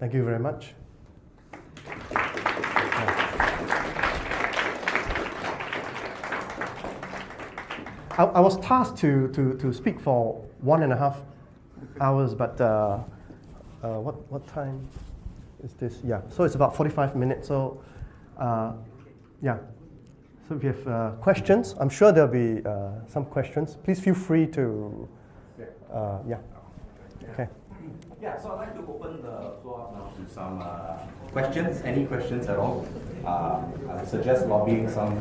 Thank you very much. I was tasked to speak for 1.5 hours, but what time is this? Yeah, so it's about 45 minutes. So yeah, so if you have questions, I'm sure there'll be some questions. Please feel free to, yeah. Okay. Yeah, so I'd like to open the floor up now to some questions, any questions at all. I suggest lobbying some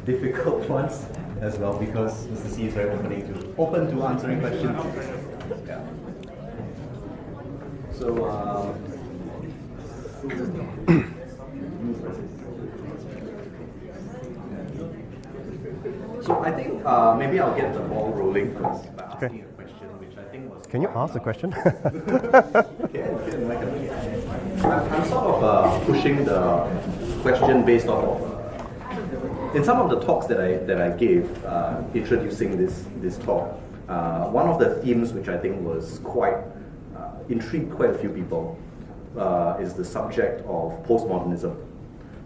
difficult ones as well, because Mr. C is very open to answering questions. Yeah. So, so I think maybe I'll get the ball rolling first by asking a question, which I think was... Can you ask the question? I'm sort of pushing the question based off of in some of the talks that I gave introducing this talk. One of the themes which I think was quite intrigued quite a few people is the subject of postmodernism.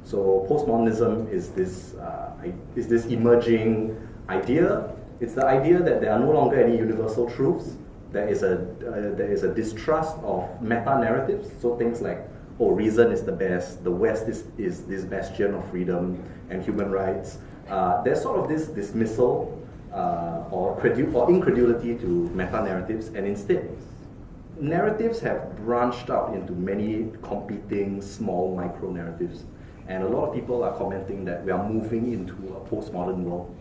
So postmodernism is this emerging idea. It's the idea that there are no longer any universal truths. There is a distrust of meta-narratives. So things like, oh, reason is the best, the West is this bastion of freedom and human rights. There's sort of this dismissal or incredulity to meta-narratives, and instead, narratives have branched out into many competing small micro-narratives. And a lot of people are commenting that we are moving into a postmodern world.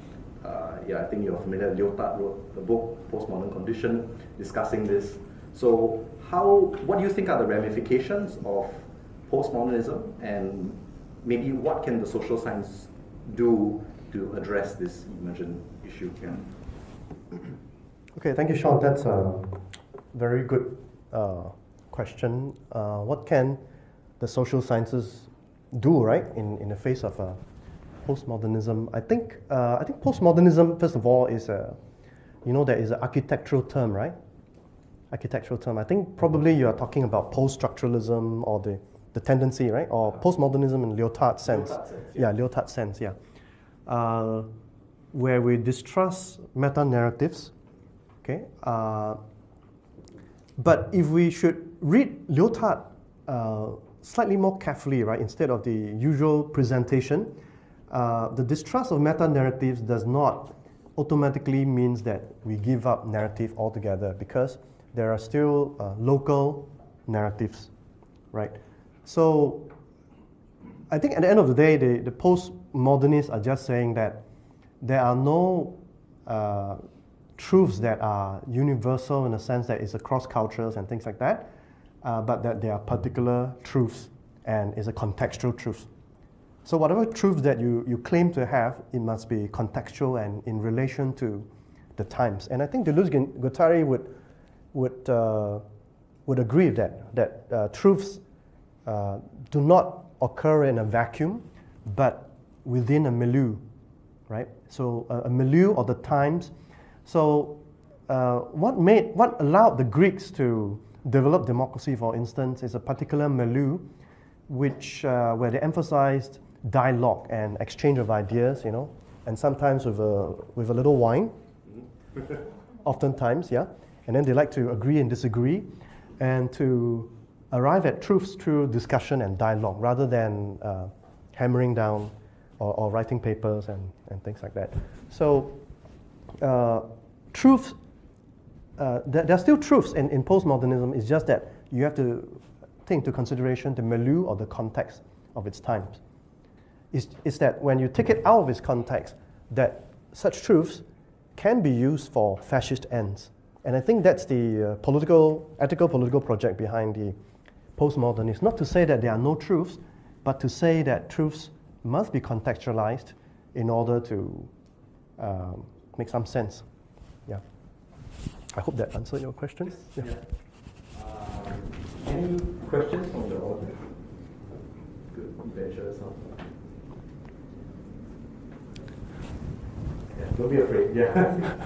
Yeah, I think you're familiar. Lyotard wrote the book Postmodern Condition discussing this. So what do you think are the ramifications of postmodernism, and maybe what can the social science do to address this emergent issue? Yeah. Okay, thank you, Sean. That's a very good question. What can the social sciences do, right, in the face of postmodernism? I think postmodernism, first of all, is there is an architectural term, right? Architectural term. I think probably you are talking about post-structuralism or the tendency, right? Or postmodernism in Lyotard's sense. Lyotard's sense, yeah. Where we distrust meta-narratives, okay? But if we should read Lyotard slightly more carefully, right, instead of the usual presentation, the distrust of meta-narratives does not automatically means that we give up narrative altogether, because there are still local narratives, right? So I think at the end of the day, the postmodernists are just saying that there are no truths that are universal in the sense that it's across cultures and things like that, but that there are particular truths and is a contextual truth. So whatever truths that you claim to have, it must be contextual and in relation to the times. And I think Deleuze-Guattari would agree that truths do not occur in a vacuum, but within a milieu, right? So a milieu of the times. So what allowed the Greeks to develop democracy, for instance, is a particular milieu, which where they emphasized dialogue and exchange of ideas, and sometimes with a little wine, oftentimes, yeah. And then they like to agree and disagree, and to arrive at truths through discussion and dialogue, rather than hammering down or writing papers and things like that. So truths, there are still truths in postmodernism. It's just that you have to take into consideration the milieu or the context of its times. It's that when you take it out of its context, that such truths can be used for fascist ends. And I think that's the ethical political project behind the postmodernists. Not to say that there are no truths, but to say that truths must be contextualized in order to make some sense. Yeah. I hope that answered your question. Yeah. Any questions from the audience? Good, venture yourself. Yeah, don't be afraid. Yeah.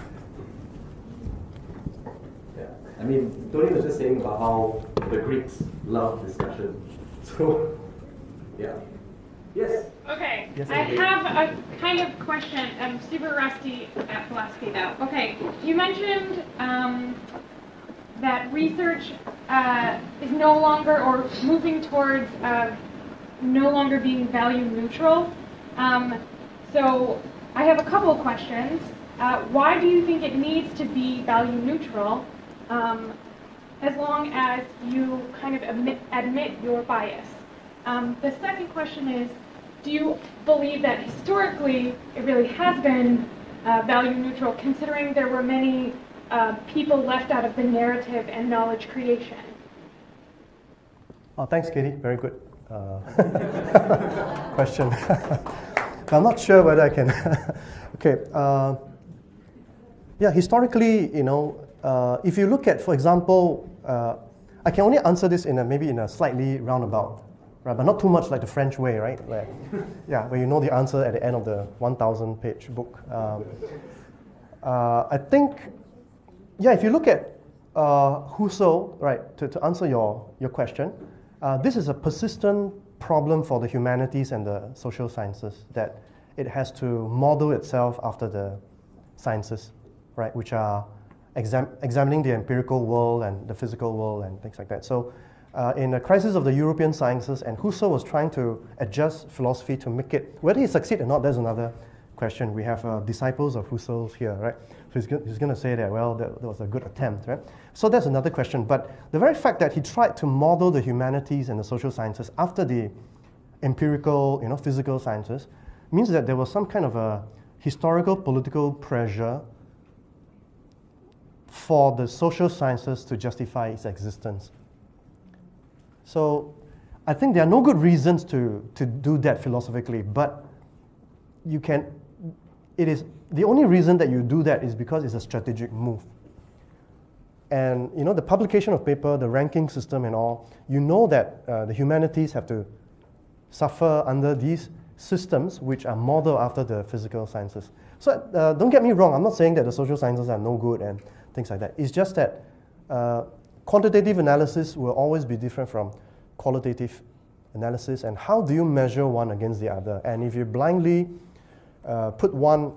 Yeah. I mean, Tony was just saying about how the Greeks love discussion. So, yeah. Yes? Okay, Yes, I have a kind of question. I'm super rusty at philosophy though. Okay, you mentioned that research is no longer, or moving towards no longer being value neutral. So I have a couple of questions. Why do you think it needs to be value neutral, as long as you kind of admit your bias? The second question is, do you believe that historically it really has been value neutral, considering there were many people left out of the narrative and knowledge creation? Oh, thanks, Katie. Very good question. I'm not sure whether I can. Okay. Yeah, historically, if you look at, for example, I can only answer this maybe in a slightly roundabout, right? But not too much like the French way, right? Where you know the answer at the end of the 1,000-page book. I think, if you look at Husserl, right, to answer your question, this is a persistent problem for the humanities and the social sciences, that it has to model itself after the sciences, right, which are examining the empirical world and the physical world and things like that. So in the crisis of the European sciences, and Husserl was trying to adjust philosophy to make it, whether he succeeded or not, that's another question. We have disciples of Husserl's here, right? So he's going to say that, well, that was a good attempt, right? So that's another question. But the very fact that he tried to model the humanities and the social sciences after the empirical, physical sciences, means that there was some kind of a historical political pressure for the social sciences to justify its existence. So I think there are no good reasons to do that philosophically, but the only reason that you do that is because it's a strategic move. And the publication of paper, the ranking system and all, that the humanities have to suffer under these systems which are modeled after the physical sciences. So don't get me wrong, I'm not saying that the social sciences are no good and things like that. It's just that quantitative analysis will always be different from qualitative analysis, and how do you measure one against the other? And if you blindly put one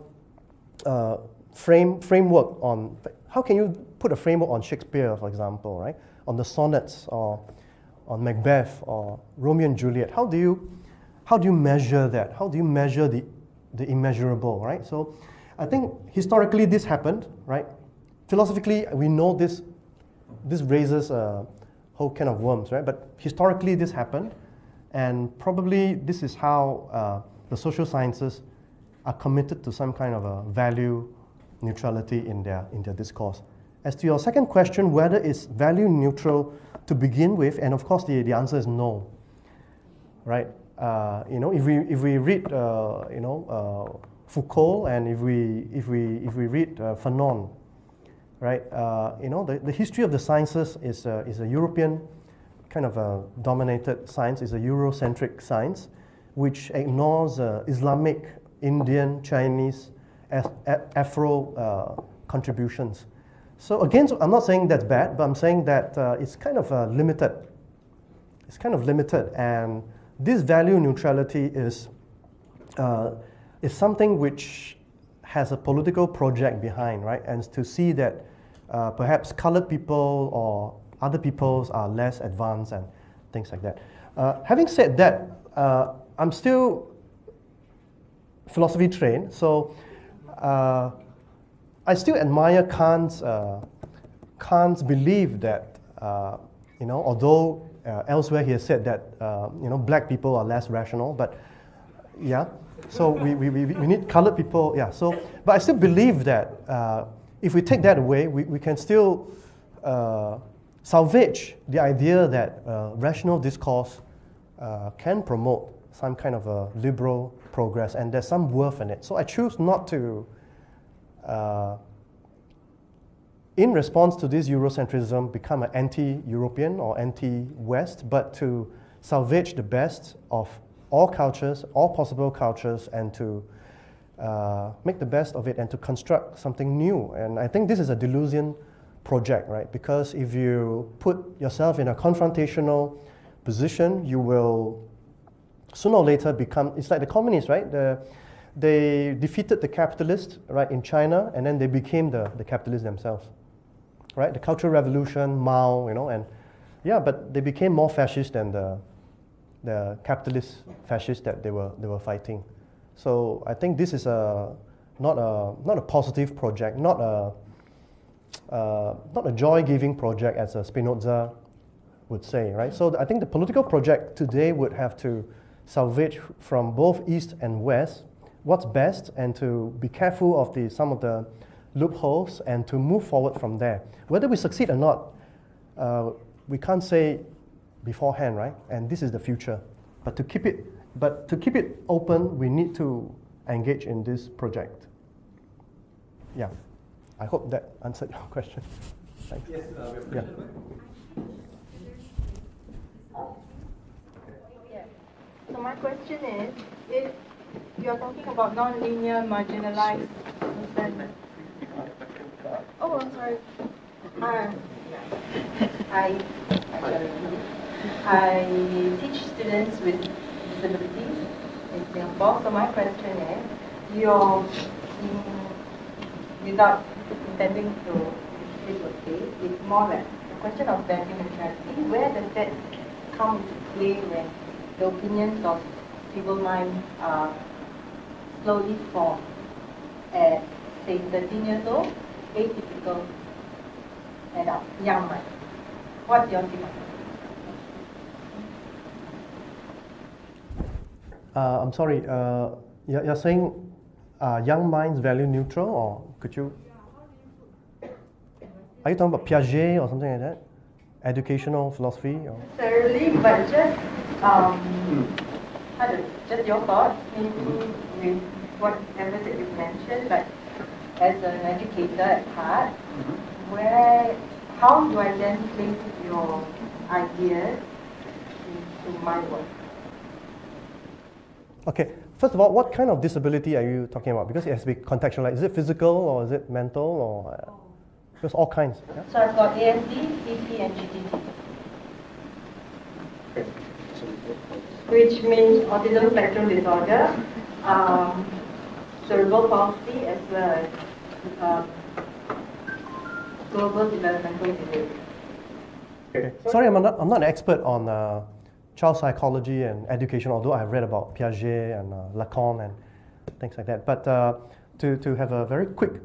framework on, how can you put a framework on Shakespeare, for example, right? On the sonnets, or on Macbeth, or Romeo and Juliet? How do you measure that? How do you measure the immeasurable, right? So I think historically this happened, right? Philosophically, we know this raises a whole can of worms, right? But historically this happened, and probably this is how the social sciences are committed to some kind of a value neutrality in their discourse. As to your second question, whether it's value neutral to begin with, and of course the answer is no, right? If we read Foucault, and if we read Fanon, right? The history of the sciences is a European kind of a dominated science, is a Eurocentric science, which ignores Islamic, Indian, Chinese, Afro contributions. So again, I'm not saying that's bad, but I'm saying that it's kind of limited. It's kind of limited, and this value neutrality is something which has a political project behind, right? And to see that perhaps colored people or other peoples are less advanced and things like that. Having said that, I'm still philosophy trained, so I still admire Kant's belief that although elsewhere he has said that black people are less rational, but so we need colored people, So, but I still believe that if we take that away, we can still salvage the idea that rational discourse can promote some kind of a liberal progress, and there's some worth in it. So I choose not to, in response to this Eurocentrism, become an anti-European or anti-West, but to salvage the best of all cultures, all possible cultures, and to make the best of it and to construct something new. And I think this is a delusion project, right? Because if you put yourself in a confrontational position, you will sooner or later become, it's like the communists, right? They defeated the capitalists, right, in China, and then they became the capitalists themselves, right? The Cultural Revolution, Mao, and yeah, but they became more fascist than the capitalist fascists that they were fighting. So I think this is not a positive project, not a joy-giving project, as Spinoza would say, right? So I think the political project today would have to salvage from both East and West what's best, and to be careful of some of the loopholes, and to move forward from there. Whether we succeed or not, we can't say beforehand, right? And this is the future. But to keep it open, we need to engage in this project. Yeah, I hope that answered your question. Thanks. Yes, we have a Yeah. question. So my question is, if you're talking about non-linear marginalized person. Oh, I'm sorry. I teach students with disabilities in Singapore. So my question is, without intending to fit your case, it's more like a question of value neutrality. Where does that come into play when the opinions of feeble minds are slowly formed at, say, 13 years old, atypical adult, young mind? What's your take on that? I'm sorry, you're saying young minds value neutral, or could you? Are you talking about Piaget or something like that? Educational philosophy? Or? Necessarily, but just just your thoughts, maybe with whatever that you've mentioned, but as an educator at Hardt, how do I then place your ideas into my work? Okay, first of all, what kind of disability are you talking about? Because it has to be contextualized. Is it physical, or is it mental, or there's all kinds? Yeah? So I've got ASD, CP, and GTD, which means autism spectrum disorder, cerebral palsy, as well as global developmental delay. Okay. Sorry, I'm not an expert on child psychology and education, although I've read about Piaget and Lacan and things like that. But to have a very quick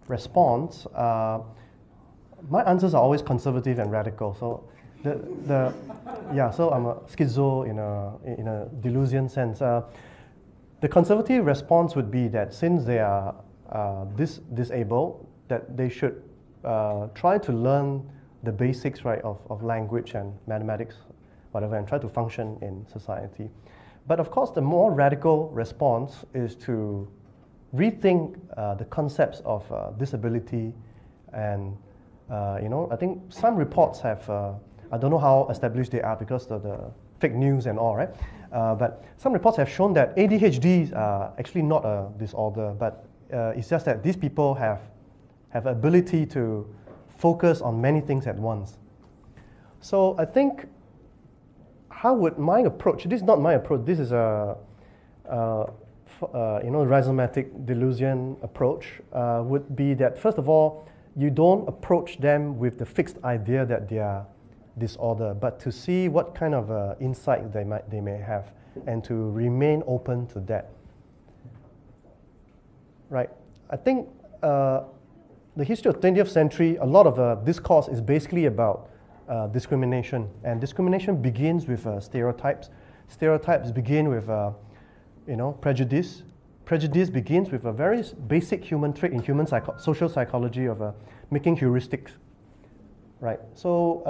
response, my answers are always conservative and radical. So so I'm a schizo in a Deleuzian sense. The conservative response would be that since they are disabled, that they should try to learn the basics, right, of language and mathematics, whatever, and try to function in society. But of course, the more radical response is to rethink the concepts of disability, and I think some reports have, I don't know how established they are because of the fake news and all, right? But some reports have shown that ADHD are actually not a disorder, but it's just that these people have ability to focus on many things at once. So I think, how would my approach, this is not my approach, this is a rhizomatic Deleuzian approach, would be that, first of all, you don't approach them with the fixed idea that they are disorder, but to see what kind of insight they may have, and to remain open to that. Right. I think the history of the 20th century, a lot of discourse is basically about discrimination, and discrimination begins with stereotypes. Stereotypes begin with prejudice. Prejudice begins with a very basic human trait in human social psychology of making heuristics. Right. So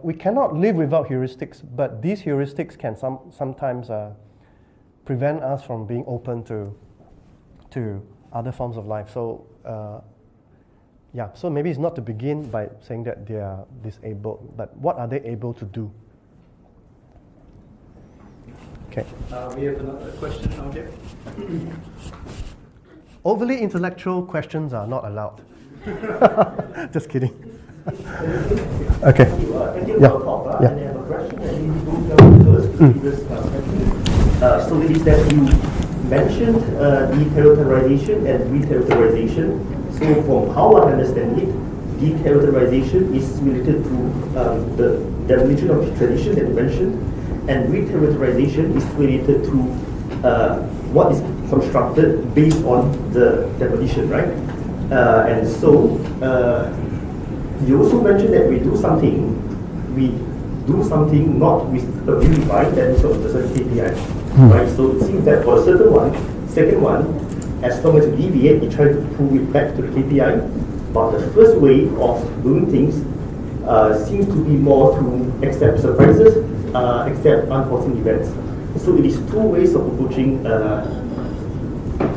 we cannot live without heuristics, but these heuristics can sometimes prevent us from being open to other forms of life. So so maybe it's not to begin by saying that they are disabled, but what are they able to do? Okay. We have another question out here. Overly intellectual questions are not allowed. Just kidding. Okay. Thank you for Yeah. the talk. Yeah. And I have a question. I need to go first to previous question. So it is that you mentioned deterritorialization and reterritorialization. So from how I understand it, deterritorialization is related to the definition of tradition that you mentioned, and reterritorialization is related to what is constructed based on the definition, right? And so you also mentioned that we do something not with a view in mind, that is of the certain KPI, right? So it seems that for a certain one, second one, as long as you deviate, you try to pull it back to the KPI. But the first way of doing things seems to be more to accept surprises, accept unforeseen events. So it is two ways of approaching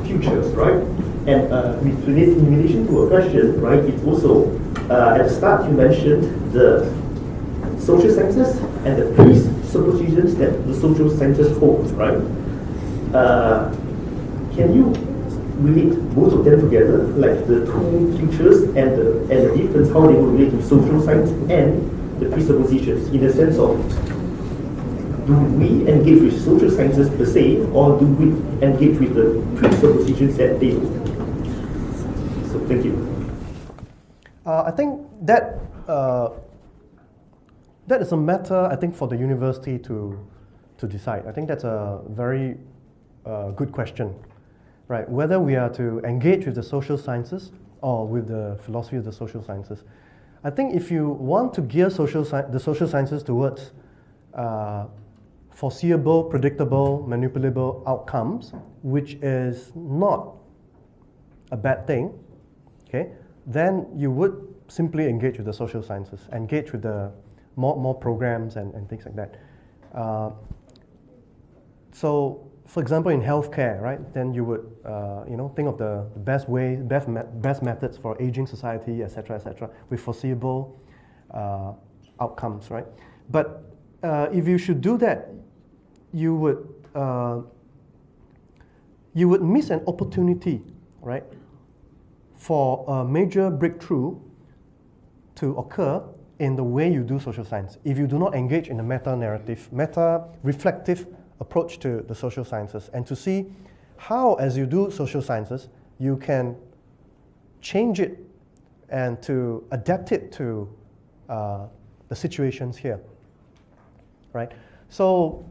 futures, right? And in relation to a question, right, it's also, at the start you mentioned the social sciences and the presuppositions that the social sciences hold, right? Can you relate both of them together, like the two futures and the difference, how they will relate to social science and the presuppositions, in the sense of, do we engage with social sciences per se, or do we engage with the presuppositions that they do? So thank you. I think that that is a matter, I think, for the university to decide. I think that's a very good question, right? Whether we are to engage with the social sciences or with the philosophy of the social sciences. I think if you want to gear the social sciences towards foreseeable, predictable, manipulable outcomes, which is not a bad thing, okay, then you would simply engage with the social sciences, engage with the more programs and things like that. So, for example, in healthcare, right, then you would think of the best way, best methods for aging society, etc., with foreseeable outcomes, right? But if you should do that, you would miss an opportunity, right, for a major breakthrough to occur in the way you do social science if you do not engage in a meta-narrative, meta-reflective approach to the social sciences, and to see how, as you do social sciences, you can change it and to adapt it to the situations here, right? So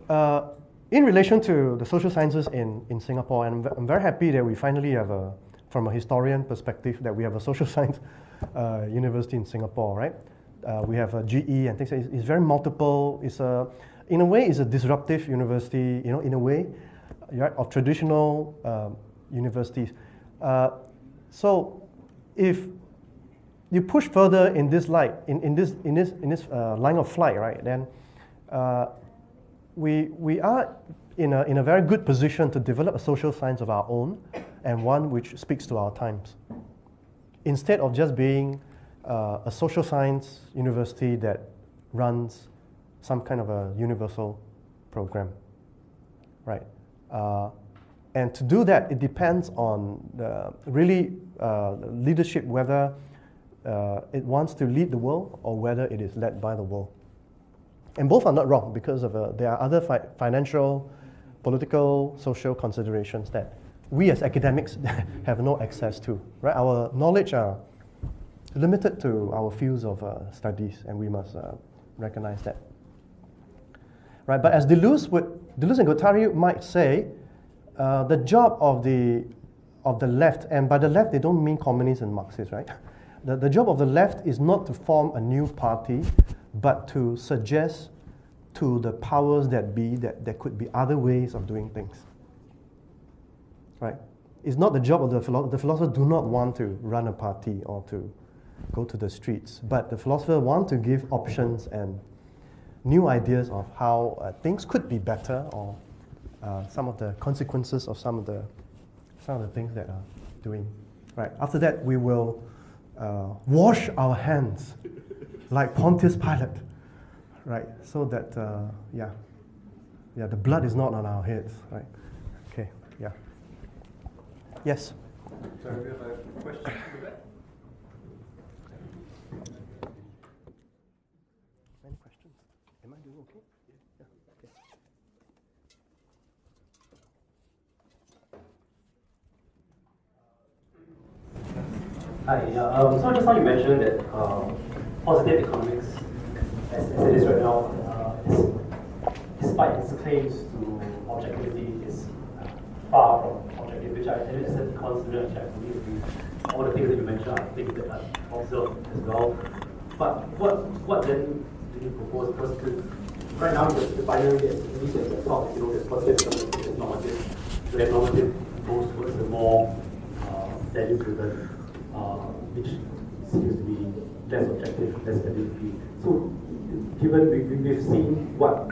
in relation to the social sciences in Singapore, and I'm very happy that we finally have from a historian perspective, that we have a social science university in Singapore, right? We have a GE and things. It's very multiple. In a way, it's a disruptive university, in a way, right, of traditional universities. So if you push further in this light, in this line of flight, right, then we are in a very good position to develop a social science of our own, and one which speaks to our times, instead of just being a social science university that runs some kind of a universal program, right? And to do that, it depends on the leadership, whether it wants to lead the world or whether it is led by the world. And both are not wrong, because of there are other financial, political, social considerations that we as academics have no access to, right? Our knowledge are limited to our fields of studies, and we must recognize that. Right, but as Deleuze and Guattari might say, the job of the left, and by the left they don't mean communists and Marxists, right? The job of the left is not to form a new party, but to suggest to the powers that be that there could be other ways of doing things. Right? It's not the job of the philosophers do not want to run a party or to go to the streets, but the philosophers want to give options and new ideas of how things could be better, or some of the consequences of some of the things that are doing. Right. After that, we will wash our hands like Pontius Pilate, right? So that the blood is not on our heads, right? Okay. Yeah. Yes. Sorry, we have a question in the back. Hi, so just now you mentioned that positive economics, as it is right now, despite its claims to objectivity, is far from objective, which I, as an econ student, I fully agree. All the things that you mentioned are things that I observed as well. But what then do you propose? Because right now, the binary, at least at the top, there's positive economics and normative. So that normative goes towards the more value-driven, which seems to be less objective, less value-free. So, given we've seen what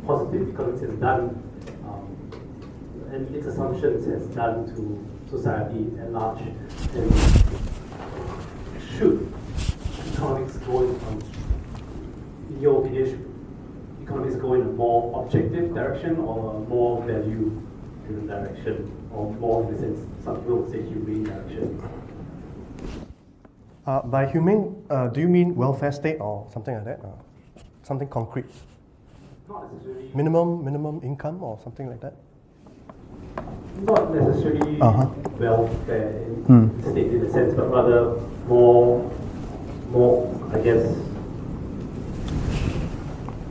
positive economics has done, and its assumptions has done to society at large, and should economics go in your opinion, should economics go in a more objective direction or a more value-driven direction, or more, in the sense, some people would say humane direction? By humane, do you mean welfare state or something like that? Something concrete? Not necessarily. Minimum income or something like that? Not necessarily welfare state in a sense, but rather more, I guess,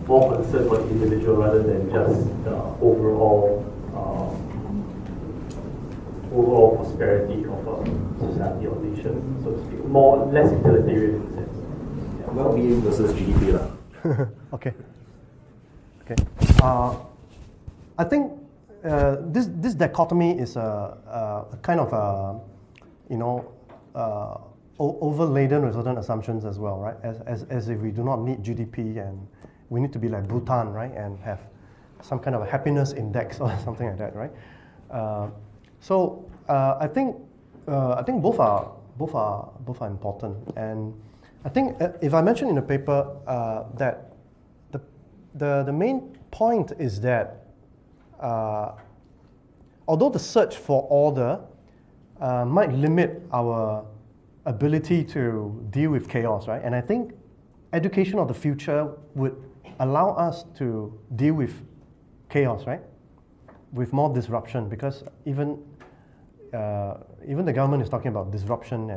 more concern for the individual rather than just the overall prosperity of a society or nation, so to speak. Less utilitarian in a sense. Yeah, well-being versus GDP lah. Okay. I think this dichotomy is a kind of overladen with certain assumptions as well, right? As if we do not need GDP and we need to be like Bhutan, right, and have some kind of a happiness index or something like that, right? So I think both are important, and I think if I mentioned in the paper that the main point is that although the search for order might limit our ability to deal with chaos, right? And I think education of the future would allow us to deal with chaos, right? With more disruption, because even the government is talking about disruption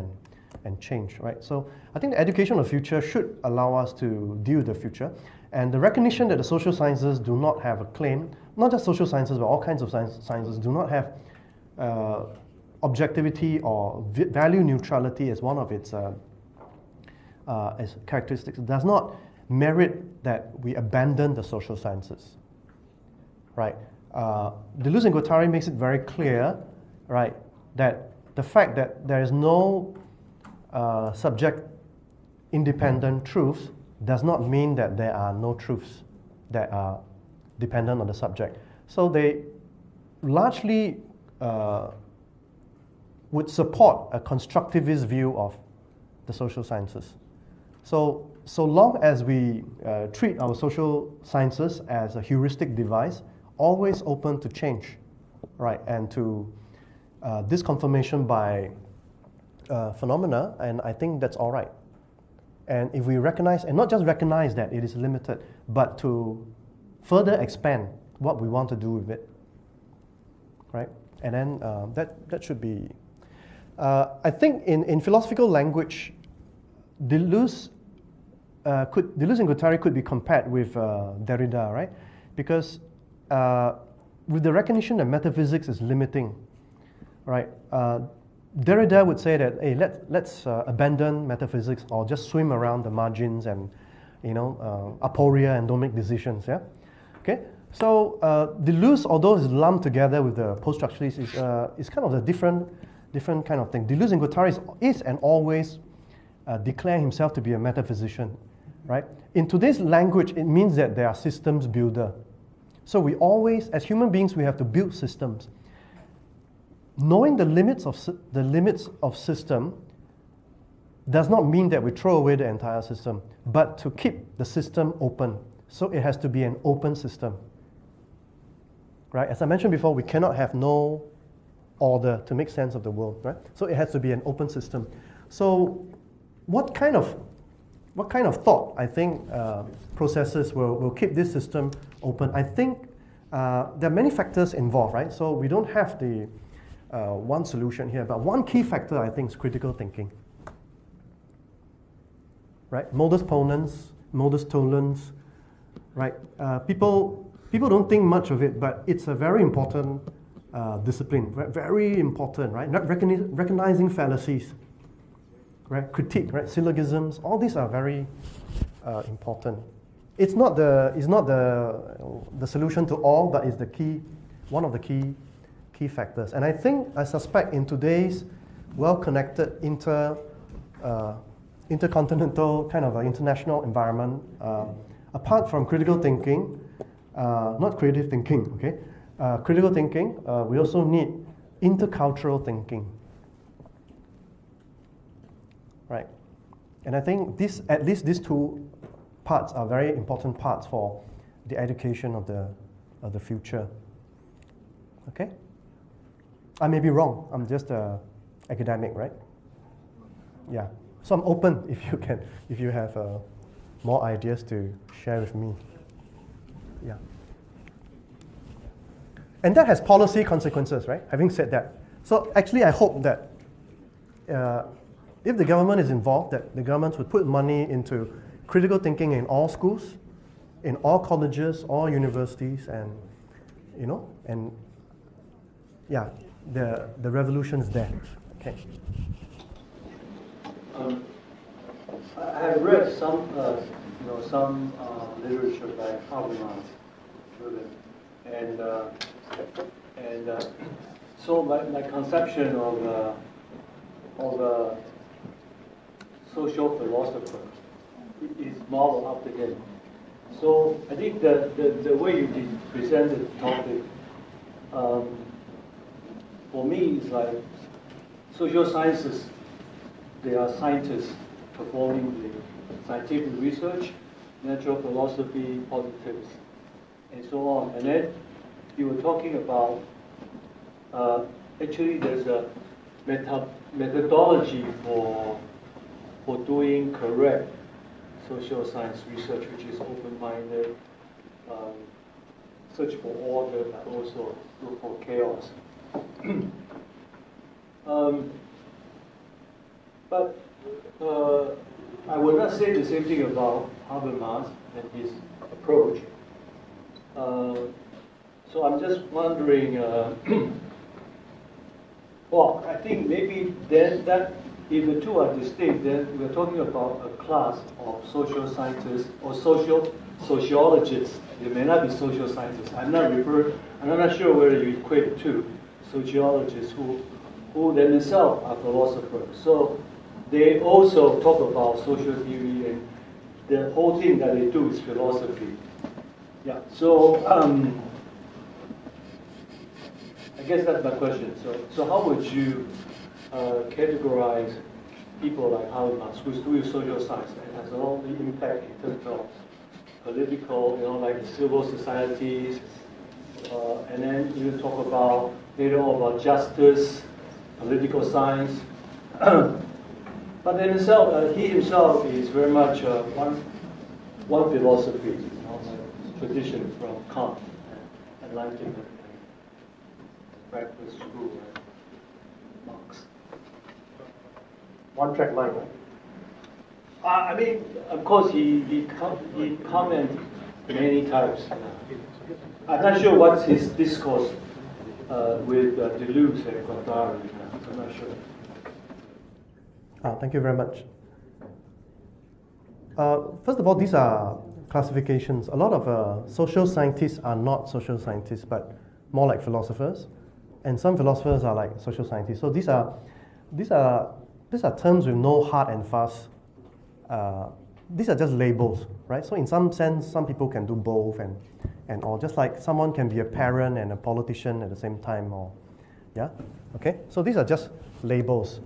and change, right? So I think the education of the future should allow us to deal with the future. And the recognition that the social sciences do not have a claim, not just social sciences, but all kinds of sciences do not have objectivity or value neutrality as one of its as characteristics, does not merit that we abandon the social sciences, right? Deleuze and Guattari makes it very clear, right, that the fact that there is no subject-independent truth does not mean that there are no truths that are dependent on the subject. So they largely would support a constructivist view of the social sciences. So long as we treat our social sciences as a heuristic device, always open to change, right, and to disconfirmation by phenomena, and I think that's all right. And if we recognize, and not just recognize that it is limited, but to further expand what we want to do with it, right? And then that should be, I think in philosophical language, Deleuze and Guattari could be compared with Derrida, right? Because with the recognition that metaphysics is limiting, right? Derrida would say that, hey, let's abandon metaphysics or just swim around the margins and, aporia and don't make decisions, yeah? Okay, so Deleuze, although it's lumped together with the post-structuralists, is kind of a different kind of thing. Deleuze and Guattari is and always declare himself to be a metaphysician, right? In today's language, it means that they are systems builder. So we always, as human beings, we have to build systems. Knowing the limits of system does not mean that we throw away the entire system, but to keep the system open. So it has to be an open system, right? As I mentioned before, we cannot have no order to make sense of the world, right? So it has to be an open system. So what kind of thought, I think, processes will keep this system open? I think there are many factors involved, right? So we don't have the one solution here, but one key factor, I think, is critical thinking. right? Modus ponens, modus tollens, right? People don't think much of it, but it's a very important discipline, very important, right? Not recognizing fallacies, right? Critique, right? Syllogisms, all these are very important. It's not the solution to all, but it's the key, one of the key factors. And I suspect in today's well-connected intercontinental kind of international environment, apart from critical thinking, not creative thinking, okay? Critical thinking, we also need intercultural thinking, right? And I think at least these two parts are very important parts for the education of the future. Okay? I may be wrong. I'm just an academic, right? Yeah. So I'm open if you have more ideas to share with me. Yeah. And that has policy consequences, right? Having said that. So actually I hope that if the government is involved, that the government would put money into critical thinking in all schools, in all colleges, all universities, and yeah, the revolution is there. Okay. I have read some literature by Habermas, and so my conception of a social philosopher is modeled after him. So I think that the way you presented the topic, for me, is like social sciences. They are scientists performing the scientific research, natural philosophy, politics, and so on. And then you were talking about actually there's a methodology for doing correct social science research, which is open-minded, search for order, but also look for chaos. But I would not say the same thing about Habermas and his approach. So I'm just wondering, well, I think maybe then that if the two are distinct, then we're talking about a class of social scientists or sociologists. They may not be social scientists. I'm not sure whether you equate it to sociologists who themselves are philosophers. So they also talk about social theory, and the whole thing that they do is philosophy. Yeah. So I guess that's my question. So how would you categorize people like Habermas, who's doing social science and has a lot of impact in terms of political, like civil societies, and then you talk about later on about justice, political science. But then he himself is very much one philosophy, tradition from Kant, Atlantic, Frankfurt School, and Marx. One track mind, right? I mean, of course, he commented many times. I'm not sure what's his discourse with Deleuze and Guattari. I'm not sure. Thank you very much. First of all, these are classifications. A lot of social scientists are not social scientists, but more like philosophers, and some philosophers are like social scientists. So these are terms with no hard and fast. These are just labels, right? So in some sense, some people can do both and all. Just like someone can be a parent and a politician at the same time, or yeah, okay. So these are just labels.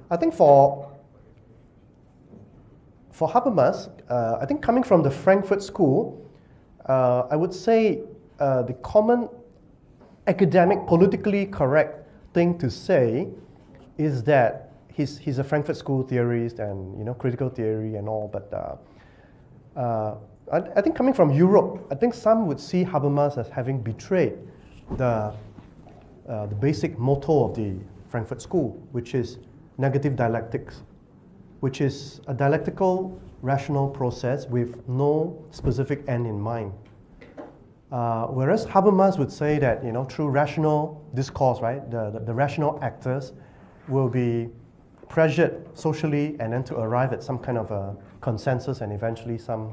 I think for Habermas, I think coming from the Frankfurt School, I would say the common academic, politically correct thing to say is that he's a Frankfurt School theorist and critical theory and all. But I think coming from Europe, I think some would see Habermas as having betrayed the basic motto of the Frankfurt School, which is negative dialectics, which is a dialectical rational process with no specific end in mind. Whereas Habermas would say that, through rational discourse, right, the rational actors will be pressured socially and then to arrive at some kind of a consensus and eventually some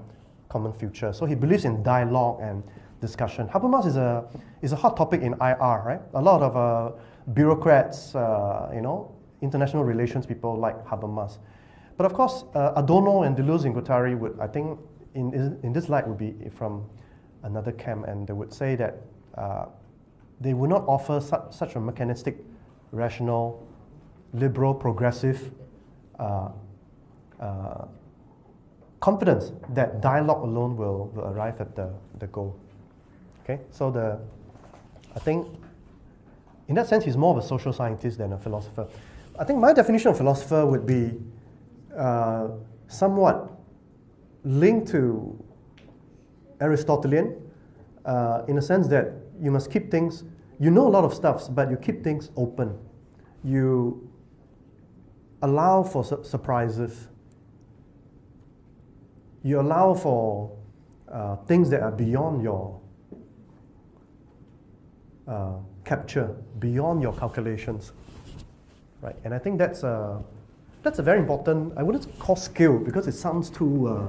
common future. So he believes in dialogue and discussion. Habermas is a hot topic in IR, right? A lot of bureaucrats, international relations people like Habermas. But of course, Adorno and Deleuze and Guattari would, I think, in this light would be from another camp, and they would say that they would not offer such a mechanistic, rational, liberal, progressive confidence that dialogue alone will arrive at the goal. Okay, so I think in that sense he's more of a social scientist than a philosopher. I think my definition of philosopher would be somewhat linked to Aristotelian in a sense that you must keep things, you know a lot of stuff, but you keep things open. You allow for surprises. You allow for things that are beyond your capture, beyond your calculations, right? And I think that's a very important, I wouldn't call skill because it sounds too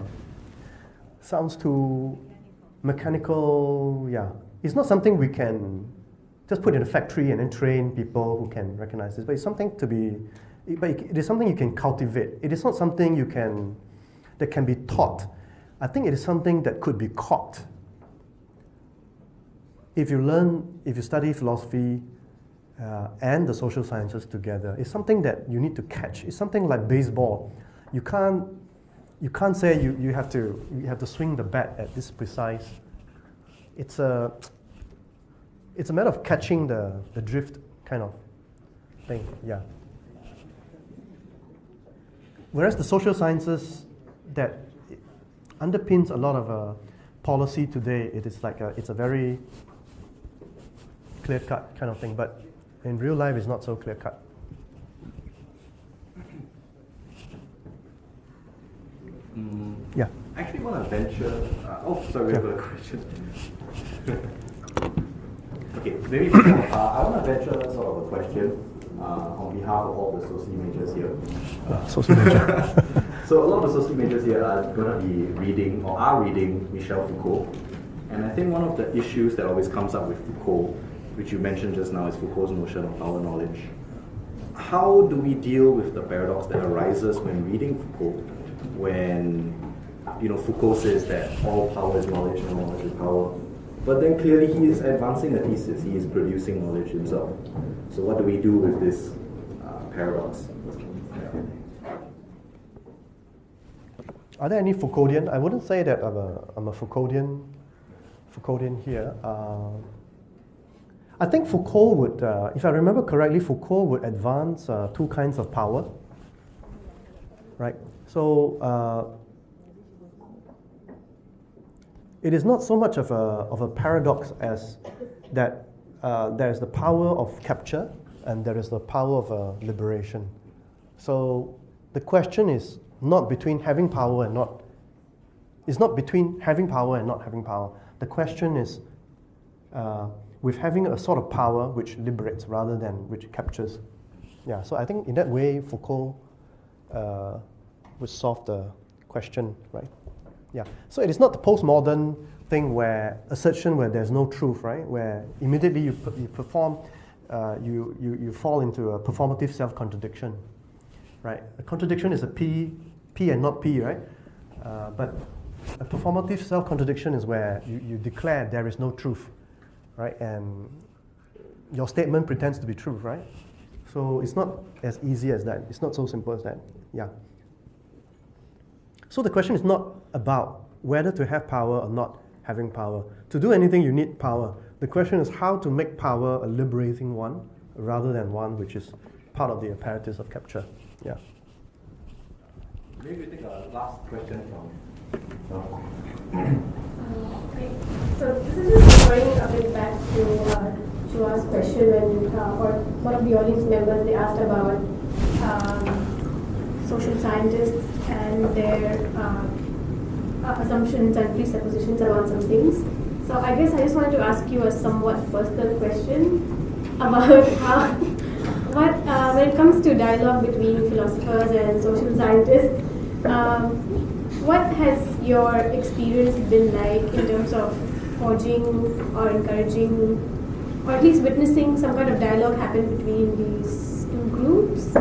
mechanical. Yeah, it's not something we can just put in a factory and then train people who can recognize this. But it's something it is something you can cultivate. It is not something that can be taught. I think it is something that could be caught. If you study philosophy and the social sciences together, it's something that you need to catch. It's something like baseball. You can't say you have to swing the bat at this precise. It's a matter of catching the drift kind of thing. Yeah. Whereas the social sciences that underpins a lot of policy today, it is like it's a very clear-cut kind of thing, but in real life it's not so clear-cut. Yeah. I actually want to venture. Sorry, we have a question. Okay, maybe I want to venture sort of a question on behalf of all the soci majors here. Soci major. So a lot of the soci majors here are going to be reading or are reading Michel Foucault, and I think one of the issues that always comes up with Foucault, which you mentioned just now, is Foucault's notion of power knowledge. How do we deal with the paradox that arises when reading Foucault, when Foucault says that all power is knowledge, no knowledge is power, but then clearly he is advancing a thesis, he is producing knowledge himself. So what do we do with this paradox? Are there any Foucauldian? I wouldn't say that I'm a Foucauldian here. I think Foucault would, if I remember correctly, Foucault would advance two kinds of power, right? So it is not so much of a paradox as that there is the power of capture and there is the power of liberation. So the question is not between having power and not. It's not between having power and not having power. The question is with having a sort of power which liberates rather than which captures. Yeah. So I think in that way Foucault would solve the question, right? Yeah. So it is not the postmodern thing where assertion where there's no truth, right? Where immediately you perform, you fall into a performative self-contradiction, right? A contradiction is a P and not P, right? But a performative self-contradiction is where you declare there is no truth, right? And your statement pretends to be truth, right? So it's not as easy as that. It's not so simple as that. Yeah. So the question is not about whether to have power or not having power. To do anything, you need power. The question is how to make power a liberating one rather than one which is part of the apparatus of capture. Yeah. Maybe we take a last question from. So this is just going a bit back to Chua's question when or one of the audience members they asked about social scientists and their assumptions and presuppositions about some things. So I guess I just wanted to ask you a somewhat personal question about how, when it comes to dialogue between philosophers and social scientists, what has your experience been like in terms of forging or encouraging, or at least witnessing some kind of dialogue happen between these two groups?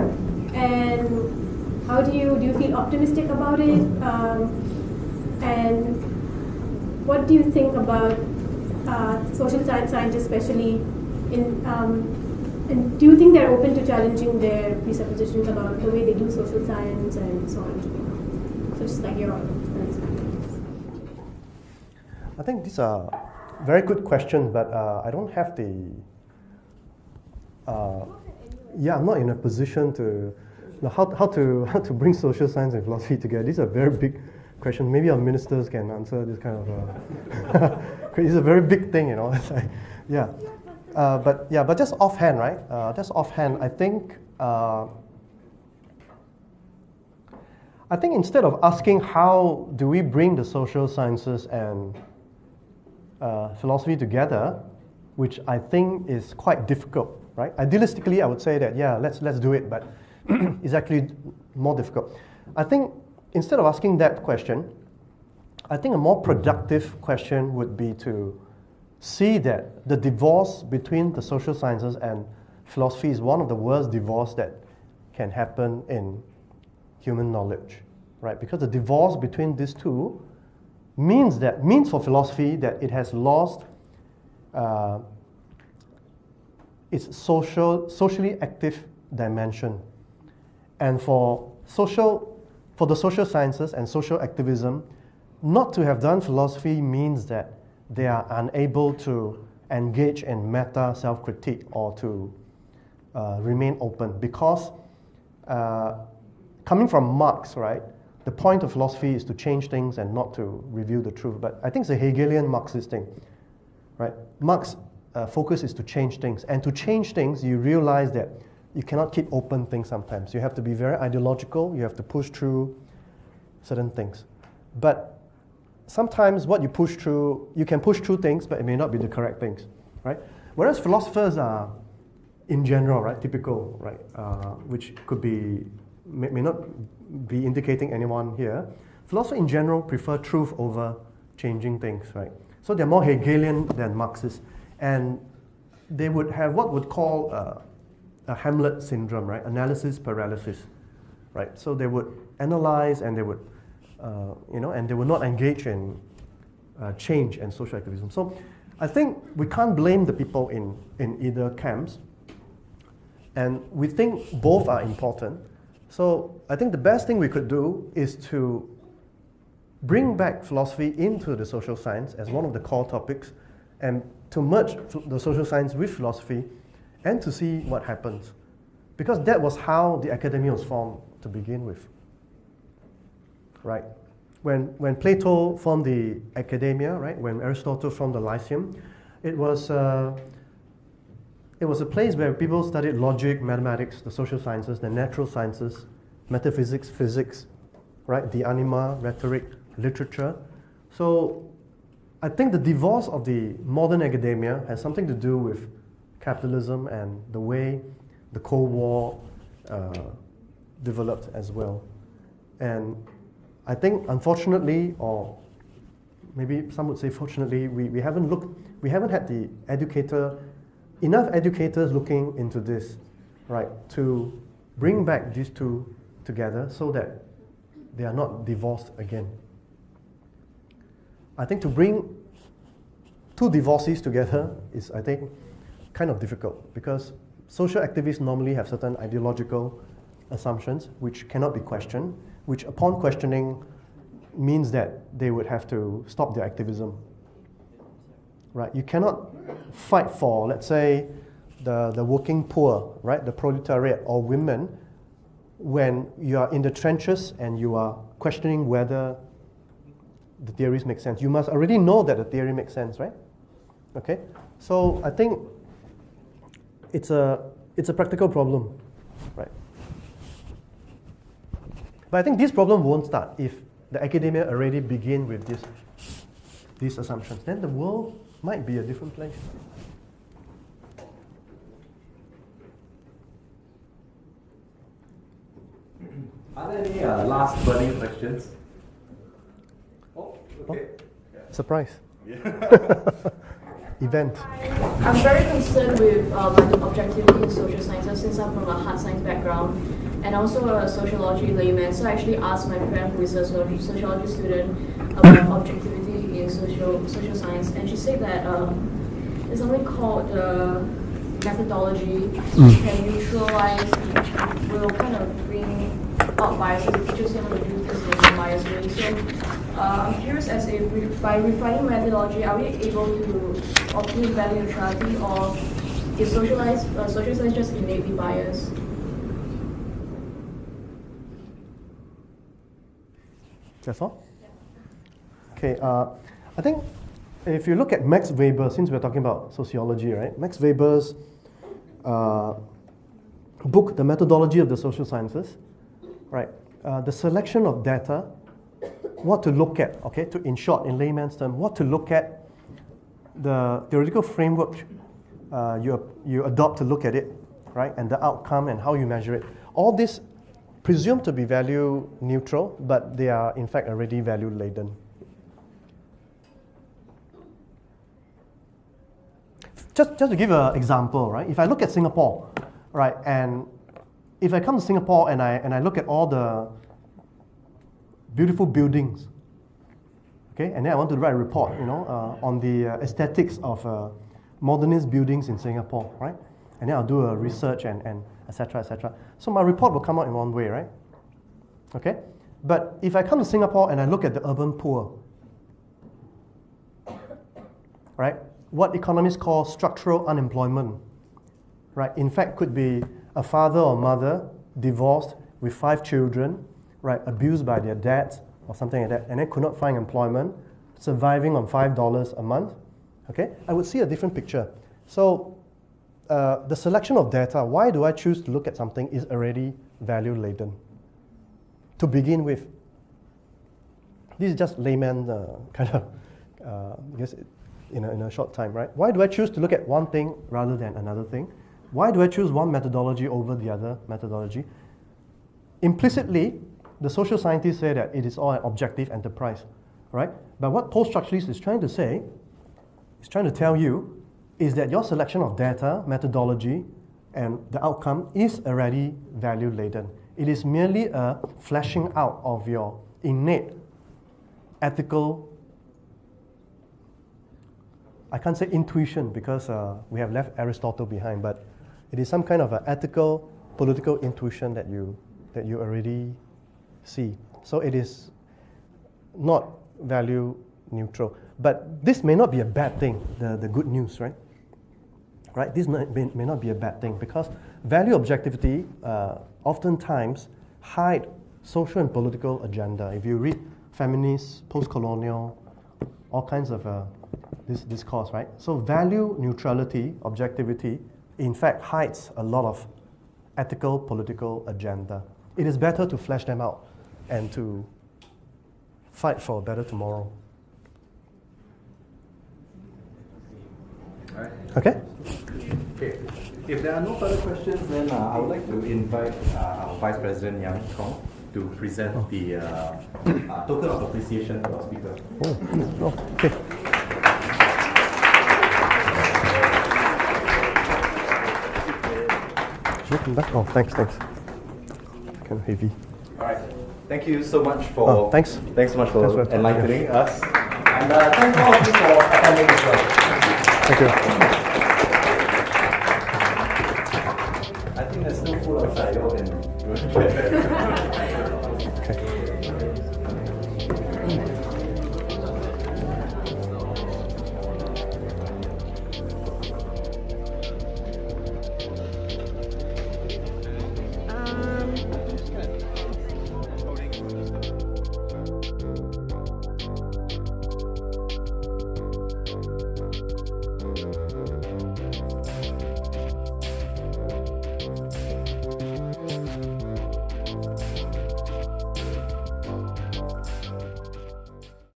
And how do you feel optimistic about it? And what do you think about social scientists, especially in? And do you think they're open to challenging their presuppositions about the way they do social science and so on? So just like your experience. I think these are very good questions, but I don't have the. I'm not in a position to how to bring social science and philosophy together. These are very big questions. Maybe our ministers can answer this kind of. It's a very big thing, you know. It's like, yeah. But just offhand, right? I think instead of asking how do we bring the social sciences and philosophy together, which I think is quite difficult, right? Idealistically, I would say that let's do it, but it's actually more difficult. I think instead of asking that question, I think a more productive question would be to see that the divorce between the social sciences and philosophy is one of the worst divorce that can happen in human knowledge, right? Because the divorce between these two means for philosophy that it has lost its socially active dimension, and for the social sciences and social activism, not to have done philosophy means that they are unable to engage in meta self-critique or to remain open. Because coming from Marx, right, the point of philosophy is to change things and not to reveal the truth. But I think it's a Hegelian Marxist thing, right? Marx's focus is to change things. And to change things, you realize that you cannot keep open things sometimes. You have to be very ideological. You have to push through certain things. But sometimes what you push through, you can push through things, but it may not be the correct things, right? Whereas philosophers are, in general, right, typical, right, which could be, may not be indicating anyone here. Philosophers in general prefer truth over changing things, right? So they're more Hegelian than Marxist, and they would have what would call a Hamlet syndrome, right? Analysis paralysis, right? So they would analyze and they would and they will not engage in change and social activism. So I think we can't blame the people in either camps, and we think both are important. So I think the best thing we could do is to bring back philosophy into the social science as one of the core topics, and to merge the social science with philosophy, and to see what happens. Because that was how the academia was formed to begin with. Right, when Plato formed the academia, right, when Aristotle formed the Lyceum, it was a place where people studied logic, mathematics, the social sciences, the natural sciences, metaphysics, physics, right, the anima, rhetoric, literature. So I think the divorce of the modern academia has something to do with capitalism and the way the Cold War developed as well. And I think, unfortunately, or maybe some would say fortunately, we haven't had enough educators looking into this, right, to bring back these two together so that they are not divorced again. I think to bring two divorcees together is, I think, kind of difficult, because social activists normally have certain ideological assumptions which cannot be questioned, which upon questioning means that they would have to stop their activism. Right? You cannot fight for, let's say, the working poor, right, the proletariat or women, when you are in the trenches and you are questioning whether the theories make sense. You must already know that the theory makes sense, right? Okay? So I think it's a practical problem, right? But I think this problem won't start if the academia already begin with these assumptions. Then the world might be a different place. Are there any last burning questions? Oh, okay. Surprise. Event. I'm very concerned with objectivity in social sciences since I'm from a hard science background and also a sociology layman. So I actually asked my friend who is a sociology student about objectivity in social science, and she said that there's something called methodology can neutralize, will kind of bring out biases. It teaches you how to do things in a biased way. So I'm curious as if by refining methodology, are we able to obtain value neutrality, or is social science just innately biased? That's all? Okay, I think if you look at Max Weber, since we're talking about sociology, right? Max Weber's book, The Methodology of the Social Sciences, right? The selection of data, what to look at, okay? In short, in layman's term, what to look at, the theoretical framework you adopt to look at it, right? And the outcome and how you measure it. All this presumed to be value neutral, but they are in fact already value laden. Just to give an example, right? If I look at Singapore, right, and if I come to Singapore and I look at all the beautiful buildings, okay, and then I want to write a report, on the aesthetics of modernist buildings in Singapore, right? And then I'll do a research and et cetera, et cetera. So my report will come out in one way, right? Okay? But if I come to Singapore and I look at the urban poor, right? What economists call structural unemployment, right? In fact, could be a father or mother divorced with 5 children, right? Abused by their dads or something like that, and then could not find employment, surviving on $5 a month, okay? I would see a different picture. So the selection of data, why do I choose to look at something, is already value laden to begin with. This is just layman kind of, I guess, in a short time, right? Why do I choose to look at one thing rather than another thing? Why do I choose one methodology over the other methodology? Implicitly, the social scientists say that it is all an objective enterprise, right? But what post-structuralist is trying to say, is trying to tell you, is that your selection of data, methodology, and the outcome is already value laden. It is merely a fleshing out of your innate ethical, I can't say intuition because we have left Aristotle behind, but it is some kind of an ethical, political intuition that you already see. So it is not value neutral. But this may not be a bad thing, the good news, right? Right? This may not be a bad thing because value objectivity oftentimes hide social and political agenda. If you read feminist, post-colonial, all kinds of this discourse, right? So value neutrality, objectivity, in fact hides a lot of ethical, political agenda. It is better to flesh them out and to fight for a better tomorrow. All right. Okay? Okay. If there are no further questions, then I would like to invite our Vice President Yang Chong to present the token of appreciation to our speaker. Okay. Oh, thanks. Kind of heavy. All right. Thank you so much for thanks so much for Thanks for enlightening us, and thank all of you for attending as well. Thank you. I think there's still food outside. You all can